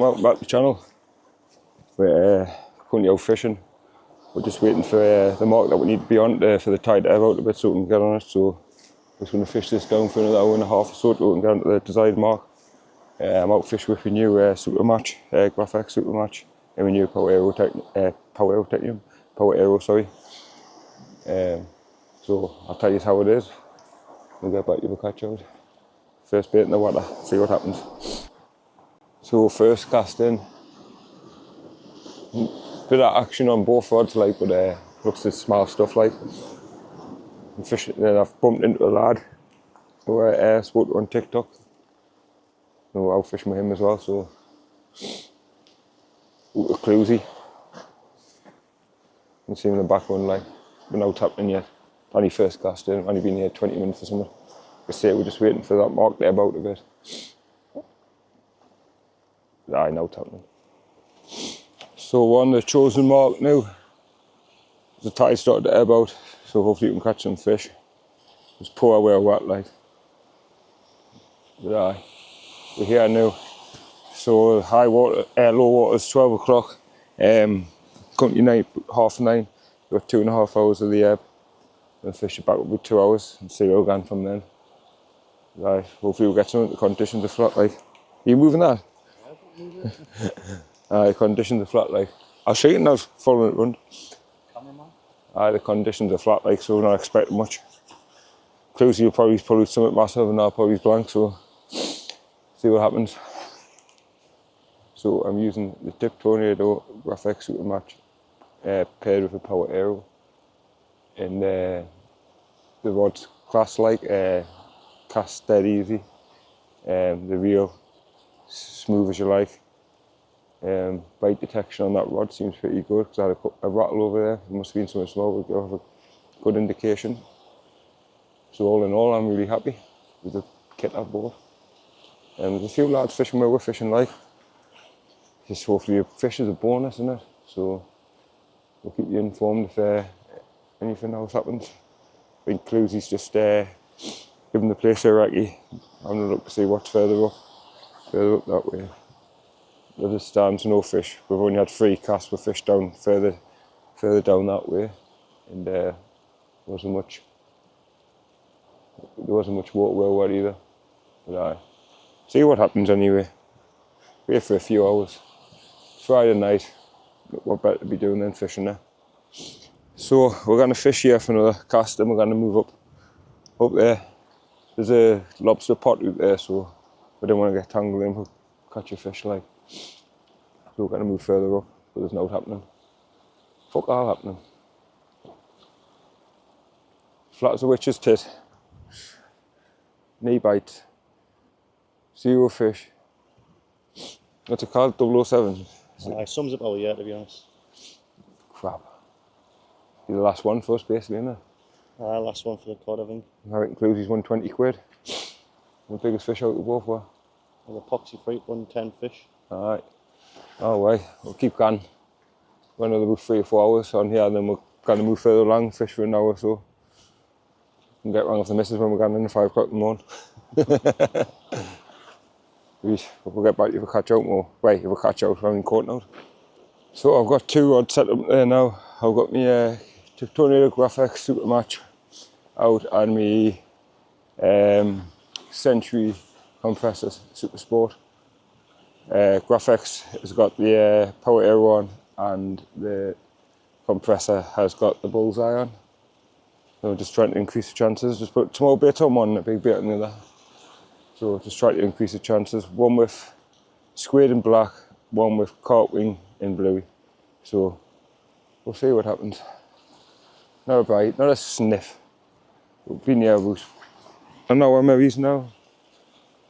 welcome back to the channel. We're currently out fishing. We're just waiting for the mark that we need to be on for the tide to ebb out a bit so we can get on it. So we're just going to fish this down for another hour and a half or so to get onto the desired mark. I'm out fishing with a new Supermatch, graphex Supermatch, and a new Power Aero, sorry. So I'll tell you how it is. We'll get back to the catch out. First bait in the water, see what happens. So first cast in. Bit of action on both rods, like, but looks like small stuff, like. I'm fishing, then I've bumped into a lad who I spoke to on TikTok. No, out fishing with him as well, so. Cluesy. You can see him in the background, like. We're not tapping yet. Only first cast in, only been here 20 minutes or something. I say we're just waiting for that mark to ebb out a bit. Aye, now tapping. So we're on the chosen mark now. The tide started to ebb out, so hopefully we can catch some fish. Just pour away wet, like. But aye, we're here now. So high water, low water is 12 o'clock. Currently 9:30. We've got 2.5 hours of the ebb. We'll fish it back up with 2 hours and see where we're going from then. Aye, hopefully we'll get some of the conditions are flat, like. Are you moving that? Aye, conditions are flat, like. I'll show you now following it round. Cameraman? Aye, the conditions are flat, like, so we're not expecting much. Cluesy will probably pull out something massive and I'll probably blank, so see what happens. So I'm using the Tip Tornado graphex Supermatch paired with a Power Aero. And the rod's class, like, cast dead easy. The reel smooth as you like. Bite detection on that rod seems pretty good because I had a rattle over there. It must have been something small, but have a good indication. So all in all, I'm really happy with the kit I've bought. There's a few lads fishing where we're fishing, like. Just hopefully fish is a bonus, isn't it? So we'll keep you informed if anything else happens. I think Cluesy's just giving the place a recce. I'm going to look to see what's further up that way. There just stands no fish. We've only had 3 casts with fish down further down that way, and there wasn't much water well wet either. But see what happens anyway. We're here for a few hours. It's Friday night. What better to be doing than fishing there? So we're going to fish here for another cast, and we're going to move up there. There's a lobster pot out there, so we don't want to get tangled in. We'll catch a fish, like. So we're going to move further up, but there's no happening. Fuck all happening. Flat as a witch's tit. Knee bite. 0 fish. What's it called? 007? Sums up our year, to be honest. Crap. You're the last one for us, basically, isn't it? Last one for the cod, I think. I think Cluesy's won 20 quid. The biggest fish out of both were. And the epoxy freight won 10 fish. Alright. Oh, well, we'll keep going. We're another 3 or 4 hours on here, and then we're going to move further along, fish for an hour or so. And get round off the missus when we're going in at 5 o'clock in the morning. We'll get back to you if we catch out more. Wait, if we catch out, we're in court now. So I've got 2 rods set up there now. I've got my Tornado graphex Supermatch out and my Century compressor Super Sport. Graphex has got the Power Aero on, and the compressor has got the bullseye on. So I'm just trying to increase the chances. Just put small bait on one and a big bait on the other. So just try to increase the chances. One with squid in black, one with carp wing in blue. So we'll see what happens. Not a bite, not a sniff. We've been here about an hour maybe now.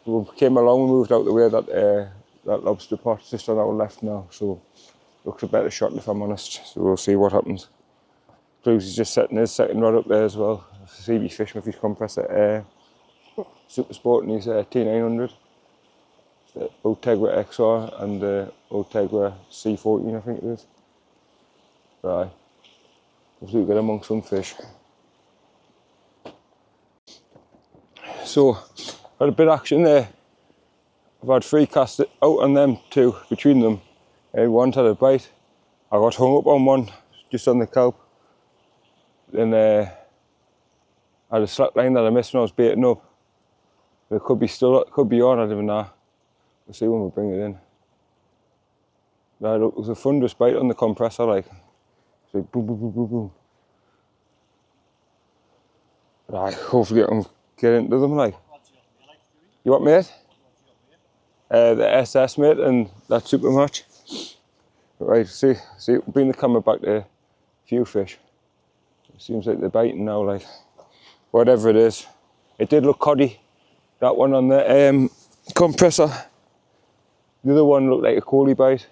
We came along, we moved out the way that lobster pot's just on our left now, so looks a better shot if I'm honest. So we'll see what happens. Cluesy's just setting his second rod up there as well. CB fishing with his compressor Super Sport and his T900. The Ultegra XR and the Ultegra C14, I think it is. Right. We'll get amongst some fish. So, had a bit of action there I've had 3 casts out on them, 2 between them. One had a bite. I got hung up on one, just on the kelp. Then I had a slack line that I missed when I was baiting up. It could be on, I don't even know. We'll see when we bring it in. It was a thunderous bite on the compressor, like. It's like boom, boom, boom, boom, boom. Right, hopefully I can get into them, like. You what, mate? The SS, mate, and that super match. Right, see, bring the camera back to a few fish. It seems like they're biting now, like. Whatever it is. It did look coddy, that one on the compressor. The other one looked like a coley bite.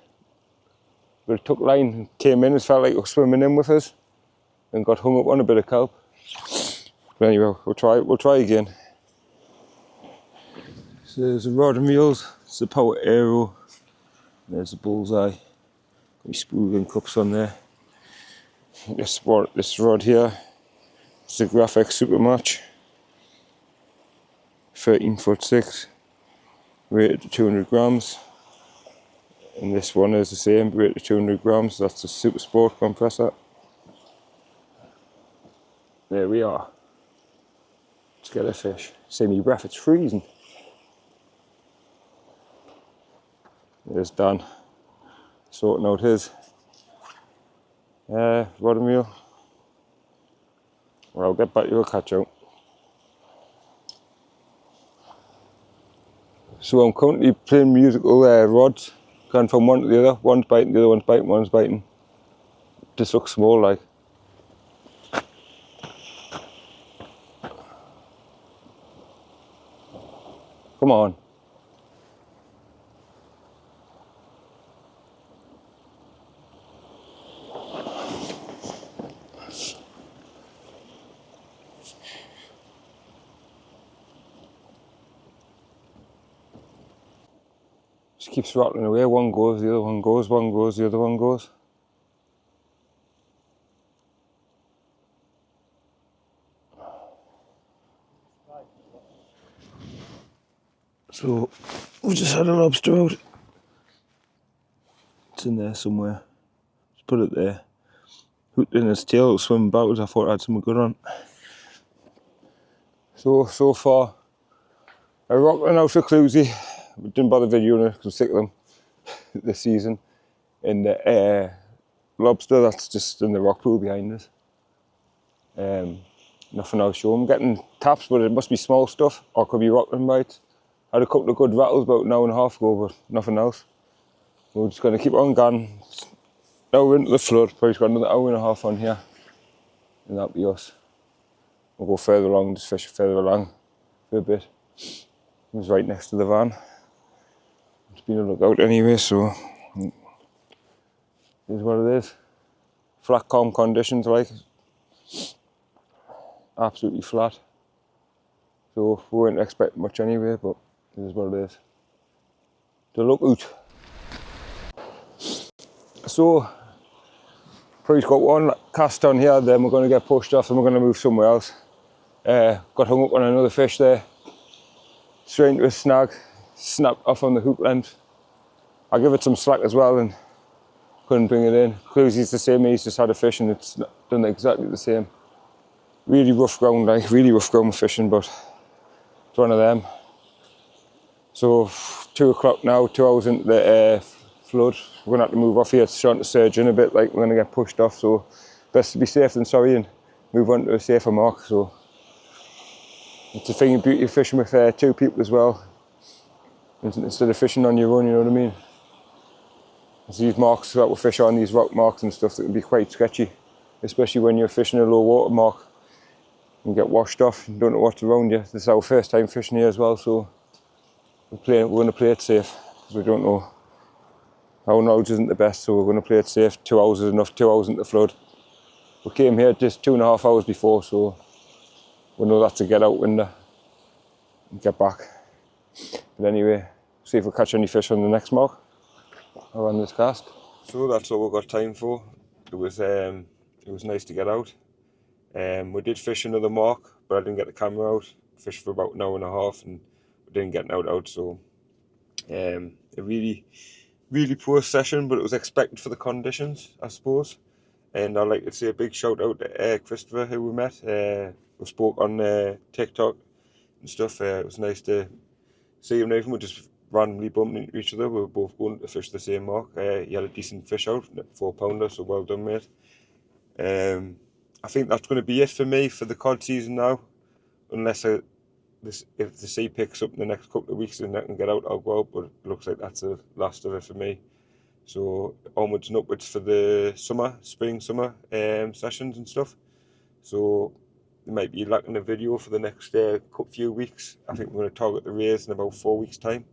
But it took line and came in, it felt like it was swimming in with us. And got hung up on a bit of kelp. But anyway, we'll try again. So there's a rod and reels, it's the power aero. There's the bullseye. Got my spool and cups on there. This rod here, it's the graphex super match. 13'6", rated to 200 grams. And this one is the same, rated to 200 grams. That's the Super Sport compressor. There we are. Let's get a fish. See me breath, it's freezing. There's Dan, sorting out his rod and reel. Well, I'll get back to a catch out. So I'm currently playing musical rods, going from one to the other. One's biting, the other one's biting, one's biting. Just looks small, like. Come on. Just keeps rattling away. One goes, the other one goes, one goes, the other one goes. So we just had a lobster out. It's in there somewhere. Just put it there. Hooked in its tail, it was swimming backwards. I thought I had something good on. So far, a rockling out for Cluesy. Didn't bother videoing it because I'm sick of them this season. And the lobster that's just in the rock pool behind us. Nothing else show. I'm getting taps, but it must be small stuff, or it could be rockling bites. I had a couple of good rattles about an hour and a half ago, but nothing else. We're just going to keep on going. Now we're into the flood, probably got another hour and a half on here, and that'll be us. We'll go further along, just fish further along for a bit. It was right next to the van. It's been a lookout anyway, so here's what it is. Flat, calm conditions, like. Absolutely flat. So we weren't expecting much anyway, but this is what it is. The lookout. So, probably got one cast on here, then we're going to get pushed off and we're going to move somewhere else. Got hung up on another fish there. Straight into a snag, snapped off on the hook length. I give it some slack as well and couldn't bring it in. Cluesy's the same, he's just had a fish and it's done exactly the same. Really rough ground, like really rough ground fishing, but it's one of them. So 2 o'clock now, 2 hours into the flood. We're going to have to move off here. It's starting to surge in a bit, like we're going to get pushed off. So best to be safe than sorry and move on to a safer mark. So it's a thing of beauty of fishing with 2 people as well. Instead of fishing on your own, you know what I mean? There's these marks that we fish on, these rock marks and stuff that can be quite sketchy, especially when you're fishing a low water mark. You get washed off and don't know what's around you. This is our first time fishing here as well, so we're going to play it safe. We don't know. Our knowledge isn't the best, so we're going to play it safe. 2 hours is enough, 2 hours into the flood. We came here just 2.5 hours before, so we know that's a get out window and get back. But anyway, see if we catch any fish on the next mark or on this cast. So that's all we've got time for. It was nice to get out. We did fish another mark, but I didn't get the camera out. Fished for about an hour and a half and we didn't get an out, so A really poor session, but it was expected for the conditions, I suppose. And I'd like to say a big shout out to Christopher, who we met. We spoke on TikTok and stuff. It was nice to see him. We just randomly bumped into each other. We were both going to fish the same mark. He had a decent fish out, 4-pounder, so well done, mate. I think that's going to be it for me for the cod season now, unless if the sea picks up in the next couple of weeks and I can get out, I'll go out, but it looks like that's the last of it for me. So onwards and upwards for the spring summer sessions and stuff. So there might be lacking a video for the next few weeks. I think we're going to target the race in about 4 weeks' time.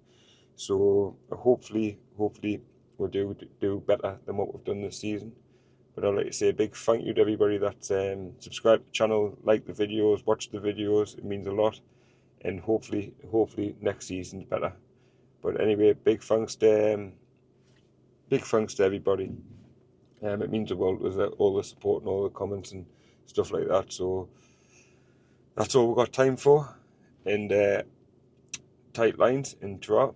So hopefully we'll do better than what we've done this season. But I'd like to say a big thank you to everybody that subscribed to the channel, like the videos, watch the videos. It means a lot. And hopefully next season's better. But anyway, big thanks to everybody. It means the world with all the support and all the comments and stuff like that. So that's all we've got time for. And tight lines and drop.